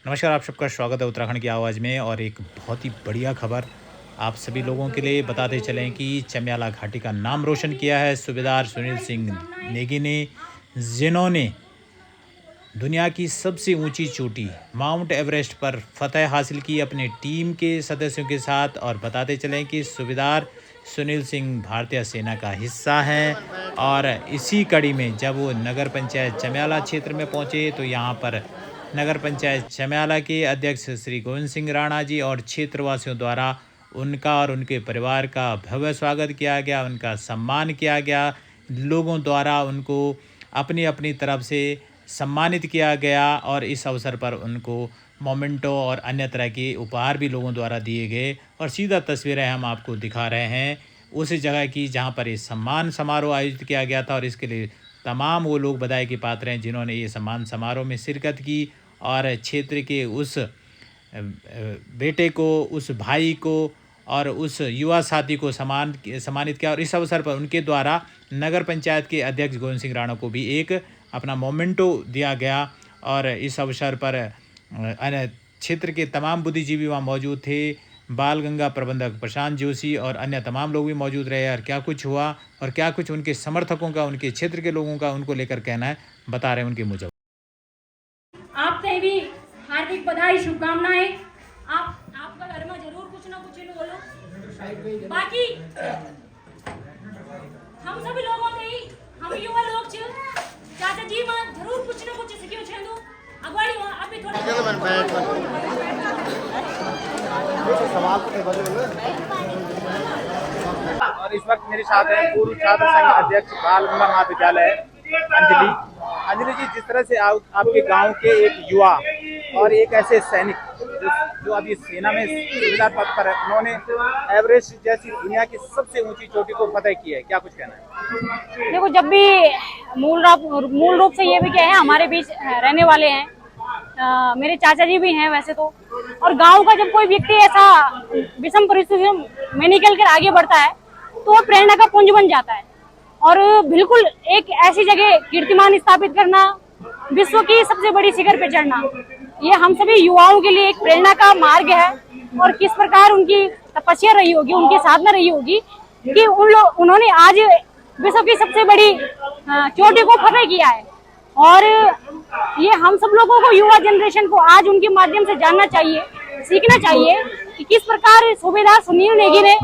नमस्कार, आप सबका स्वागत है उत्तराखंड की आवाज़ में। और एक बहुत ही बढ़िया खबर आप सभी लोगों के लिए बताते चलें कि चमियाला घाटी का नाम रोशन किया है सूबेदार सुनील सिंह नेगी ने, जिन्होंने दुनिया की सबसे ऊंची चोटी माउंट एवरेस्ट पर फतह हासिल की अपने टीम के सदस्यों के साथ। और बताते चलें कि सूबेदार सुनील सिंह भारतीय सेना का हिस्सा हैं। और इसी कड़ी में जब वो नगर पंचायत चमियाला क्षेत्र में पहुंचे तो यहाँ पर नगर पंचायत चमियाला के अध्यक्ष श्री गोविंद सिंह राणा जी और क्षेत्रवासियों द्वारा उनका और उनके परिवार का भव्य स्वागत किया गया, उनका सम्मान किया गया। लोगों द्वारा उनको अपनी अपनी तरफ से सम्मानित किया गया और इस अवसर पर उनको मोमेंटो और अन्य तरह के उपहार भी लोगों द्वारा दिए गए। और सीधा तस्वीरें हम आपको दिखा रहे हैं उस जगह की जहां पर ये सम्मान समारोह आयोजित किया गया था। और इसके लिए तमाम वो लोग बधाई के पात्र हैं जिन्होंने ये सम्मान समारोह में शिरकत की और क्षेत्र के उस बेटे को, उस भाई को और उस युवा साथी को सम्मानित किया। और इस अवसर पर उनके द्वारा नगर पंचायत के अध्यक्ष गोविंद सिंह राणा को भी एक अपना मोमेंटो दिया गया। और इस अवसर पर अन्य क्षेत्र के तमाम बुद्धिजीवी वहाँ मौजूद थे। बाल गंगा प्रबंधक प्रशांत जोशी और अन्य तमाम लोग भी मौजूद रहे। और क्या कुछ हुआ और क्या कुछ उनके समर्थकों का, उनके क्षेत्र के लोगों का उनको लेकर कहना है, बता रहे हैं उनके मुजब। आपसे भी हार्दिक बधाई, शुभकामनाएं। आपका घर में जरूर कुछ ना कुछ बोलो। बाकी हम सभी लोगों ने ही, हम युवा लोग छे चाचा जी में जरूर कुछ ना कुछ सीखियो छे। तो अगवाड़ी अभी थोड़ा और इस वक्त मेरे साथ है पूर्व छात्र संघ अध्यक्ष बाल गंगा महाविद्यालय अंजलि। अंजलि जी, जिस तरह से आपके गांव के एक युवा और एक ऐसे सैनिक जो अभी सेना में सूबेदार पद पर है, उन्होंने एवरेस्ट जैसी दुनिया की सबसे ऊंची चोटी को फतह की है, क्या कुछ कहना है? देखो, जब भी मूल रूप से ये भी क्या है, हमारे बीच रहने वाले हैं। मेरे चाचा जी भी हैं वैसे तो। और गांव का जब कोई व्यक्ति ऐसा विषम परिस्थितियों में निकल कर आगे बढ़ता है तो वो प्रेरणा का पुंज बन जाता है। और बिल्कुल एक ऐसी जगह कीर्तिमान स्थापित करना, विश्व की सबसे बड़ी शिखर पे चढ़ना, ये हम सभी युवाओं के लिए एक प्रेरणा का मार्ग है। और किस प्रकार उनकी तपस्या रही होगी, उनकी साधना रही होगी कि उन्होंने आज विश्व की सबसे बड़ी चोटी को फतह किया है। और ये हम सब लोगों को, युवा जनरेशन को आज उनके माध्यम से जानना चाहिए, सीखना चाहिए कि किस प्रकार सूबेदार सुनील नेगी ने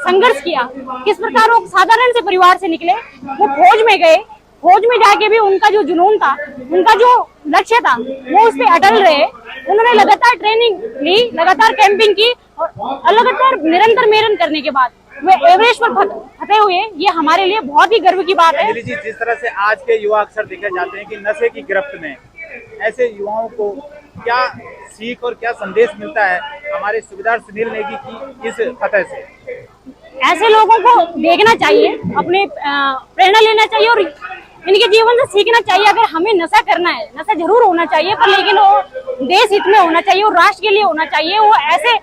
संघर्ष किया, किस प्रकार वो साधारण से परिवार से निकले, वो फौज में गए, फौज में जाके भी उनका जो जुनून था, उनका जो लक्ष्य था, वो उस पर अटल रहे। उन्होंने लगातार ट्रेनिंग ली, लगातार कैंपिंग की और लगातार निरंतर मेहनत करने के बाद वे एवरेस्ट पर फतेह हुए। ये हमारे लिए बहुत ही गर्व की बात है। अंजलि जी, जिस तरह से आज के युवा अक्सर देखे जाते हैं कि नशे की गिरफ्त में, ऐसे युवाओं को क्या सीख और क्या संदेश मिलता है हमारे सूबेदार सुनील नेगी की इस फतह से? ऐसे लोगों को देखना चाहिए, अपने प्रेरणा लेना चाहिए और इनके जीवन से सीखना चाहिए। अगर हमें नशा करना है, नशा जरूर होना चाहिए, पर लेकिन वो देश हित में होना चाहिए, वो राष्ट्र के लिए होना चाहिए, वो ऐसे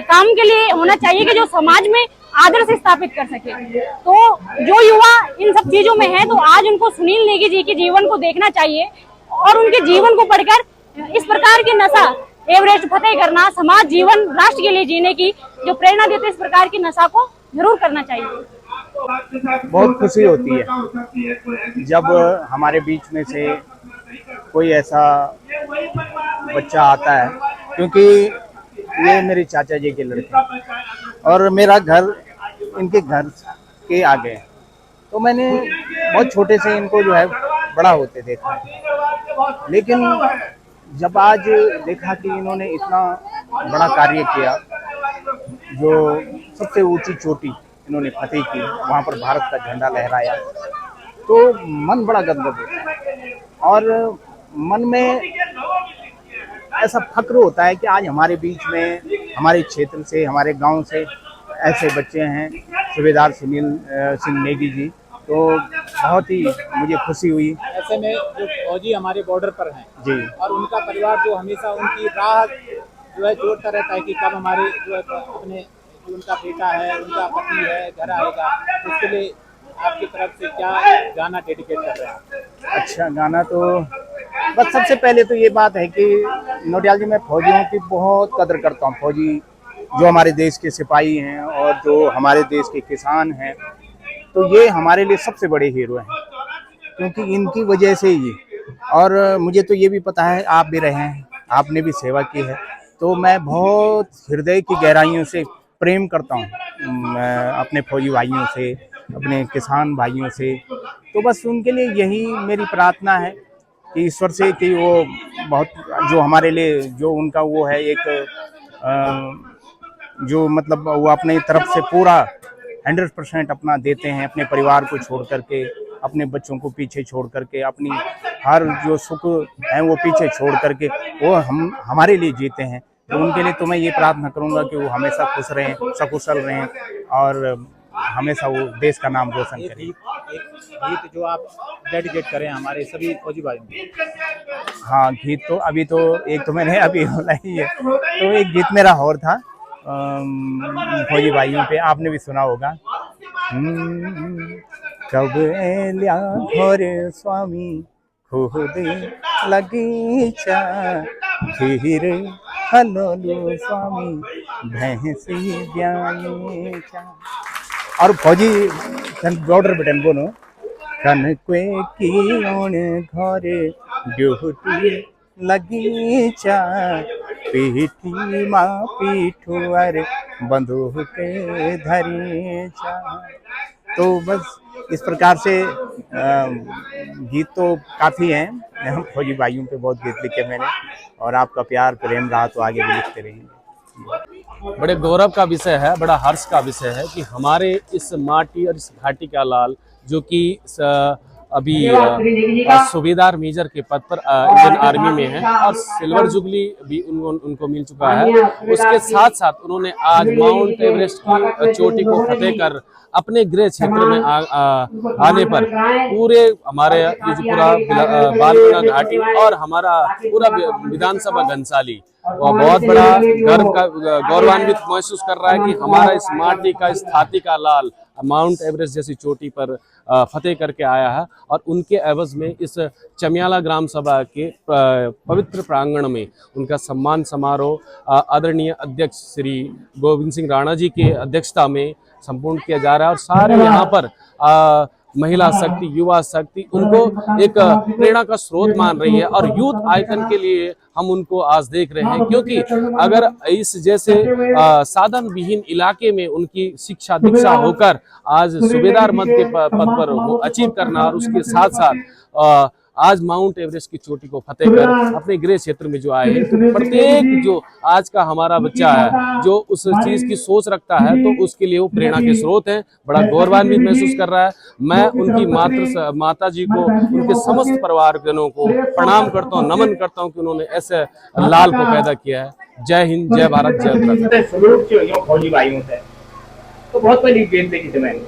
काम के लिए होना चाहिए कि जो समाज में आदर्श स्थापित कर सके। तो जो युवा इन सब चीजों में है, तो आज उनको सुनील नेगी जी के जीवन को देखना चाहिए और उनके जीवन को पढ़कर इस प्रकार के नशा, एवरेस्ट फतेह करना, समाज, जीवन, राष्ट्र के लिए जीने की जो प्रेरणा देते, इस प्रकार की नशा को जरूर करना चाहिए। बहुत खुशी होती है जब हमारे बीच में से कोई ऐसा बच्चा आता है, क्योंकि ये मेरे चाचा जी के लड़के और मेरा घर इनके घर के आगे है। तो मैंने बहुत छोटे से इनको जो है बड़ा होते देखा, लेकिन जब आज देखा कि इन्होंने इतना बड़ा कार्य किया, जो सबसे ऊंची चोटी इन्होंने फतेह की, वहाँ पर भारत का झंडा लहराया, तो मन बड़ा गदगद होता है और मन में ऐसा फक्र होता है कि आज हमारे बीच में, हमारे क्षेत्र से, हमारे गांव से ऐसे बच्चे हैं, सूबेदार सुनील सिंह नेगी जी। तो बहुत ही मुझे खुशी हुई। ऐसे में जो फौजी हमारे बॉर्डर पर हैं जी, और उनका परिवार जो हमेशा उनकी राह जो है जोड़ता रहता है कि कब हमारे जो है अपने जो उनका बेटा है, उनका पति है, घर आएगा, उसके लिए आपकी तरफ से क्या गाना डेडिकेट कर रहे हैं? अच्छा, गाना तो बस सबसे पहले तो ये बात है कि नौटियाल जी, मैं फौजियों की बहुत कदर करता हूँ। फौजी जो हमारे देश के सिपाही हैं और जो हमारे देश के किसान हैं, तो ये हमारे लिए सबसे बड़े हीरो हैं, क्योंकि इनकी वजह से ही। और मुझे तो ये भी पता है, आप भी रहे हैं, आपने भी सेवा की है, तो मैं बहुत हृदय की गहराइयों से प्रेम करता हूँ अपने फौजी भाइयों से, अपने किसान भाइयों से। तो बस उनके लिए यही मेरी प्रार्थना है कि ईश्वर से कि वो बहुत, जो हमारे लिए जो उनका वो है एक जो मतलब वो अपने तरफ से पूरा 100% अपना देते हैं, अपने परिवार को छोड़ करके, अपने बच्चों को पीछे छोड़ करके, अपनी हर जो सुख है वो पीछे छोड़ करके वो हमारे लिए जीते हैं। तो उनके लिए तो मैं ये प्रार्थना करूंगा कि वो हमेशा खुश रहें, सकुशल रहें और हमेशा वो देश का नाम रोशन करें। एक गीत जो आप डेडिकेट करें हमारे सभी फौजी भाइयों को। हाँ, गीत तो अभी तो एक तो मैंने अभी बोला ही है, तो एक गीत मेरा और था फौजी भाइयों पे, आपने भी सुना होगा। कब एल्या घरे स्वामी खुद लगीचा, धीरे हलोलू स्वामी भैंसी ब्याचा। और फौजी बॉर्डर बटन बोलो, कनके की ओण घरे ड्यूटी लगीचा, पीठी माँ पीठुअर बंदूक धरीचा। तो बस इस प्रकार से गीत तो काफ़ी हैं, फौजी भाइयों पे बहुत गीत लिखे मैंने, और आपका प्यार प्रेम रहा तो आगे भी लिखते रहेंगे। बड़े गौरव का विषय है, बड़ा हर्ष का विषय है कि हमारे इस माटी और इस घाटी का लाल, जो कि अभी सूबेदार मेजर के पद पर इंडियन आर्मी में है और सिल्वर जुबली भी उनको मिल चुका है। उसके साथ साथ उन्होंने आज माउंट एवरेस्ट की चोटी को फतेह कर अपने गृह क्षेत्र में आने पर पूरे हमारे ये जो पूरा बालगंगा घाटी और हमारा पूरा विधानसभा घनसाली बहुत बड़ा गौरवान्वित महसूस कर रहा है कि हमारा इस माटी का, इस छाती का लाल माउंट एवरेस्ट जैसी चोटी पर फतेह करके आया है। और उनके एवज में इस चमियाला ग्राम सभा के पवित्र प्रांगण में उनका सम्मान समारोह आदरणीय अध्यक्ष श्री गोविंद सिंह राणा जी के अध्यक्षता में संपूर्ण किया जा रहा है। और सारे यहाँ पर महिला शक्ति, युवा शक्ति उनको एक प्रेरणा का स्रोत मान रही है और यूथ आइकन के लिए हम उनको आज देख रहे हैं, क्योंकि अगर इस जैसे साधन विहीन इलाके में उनकी शिक्षा दीक्षा होकर आज सूबेदार मद के पद पर अचीव करना और उसके साथ साथ आज माउंट एवरेस्ट की चोटी को फतेह कर अपने गृह क्षेत्र में जो आए हैं, तो प्रत्येक जो आज का हमारा बच्चा है जो उस चीज की सोच रखता है तो उसके लिए वो प्रेरणा के स्रोत हैं। बड़ा गौरवान्वित महसूस कर रहा है। मैं उनकी माता जी को, उनके समस्त परिवारजनों को प्रणाम करता हूँ, नमन करता हूँ कि उन्होंने ऐसे लाल को पैदा किया है। जय हिंद, जय भारत, जय उत्तराखंड। फौजी भाइयों से तो बहुत पहली गेम देखी थी मैंने,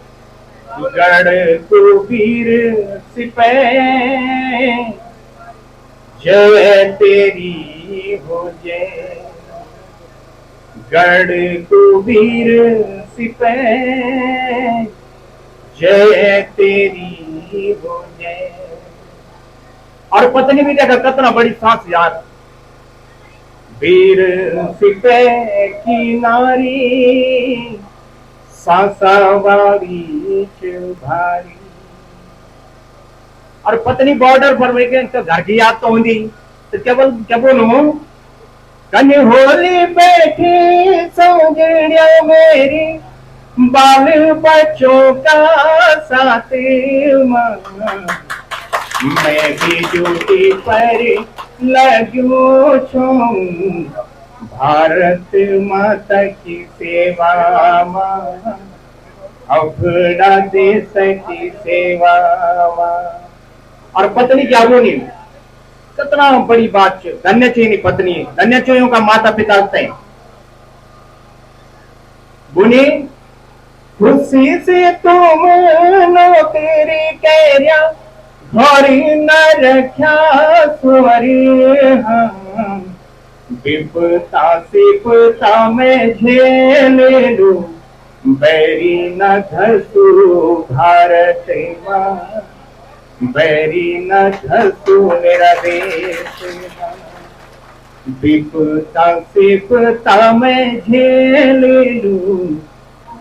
गढ़ को वीर सिपाही जय तेरी हो जय, गढ़ को वीर सिपाही जय तेरी हो जय। और पत्नी भी देखा कितना बड़ी सांस यार, वीर सिपाही की नारी सासावारी भारी। और पत्नी बॉर्डर पर तो घर की याद तो होती, तो क्या बोलूं, कन होली बैठी सौजन्या मेरी, बाल बच्चों का साथ मैं भी ड्यूटी पर लगूं छूं, भारत माता की सेवा मां, अपना देश की सेवा मां। और पत्नी क्या बोली, कितना बड़ी बात, धन्य चाहिए पत्नी, धन्य चोयों का माता पिता से बोली, खुशी से तुम नौकरी कैरिया घोरी न रख्या सुवरी, हाँ विपता सिपता में झेल लू, बैरी न धसू भारत मां, बैरी न धसू मेरा देश मां। विपता सिपता मैं झेल लूं,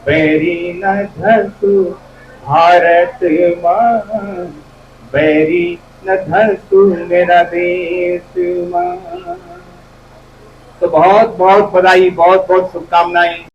बैरी न धसू भारत मां। बैरी न धसू मेरा देश मां। तो बहुत बहुत बधाई, बहुत बहुत शुभकामनाएं।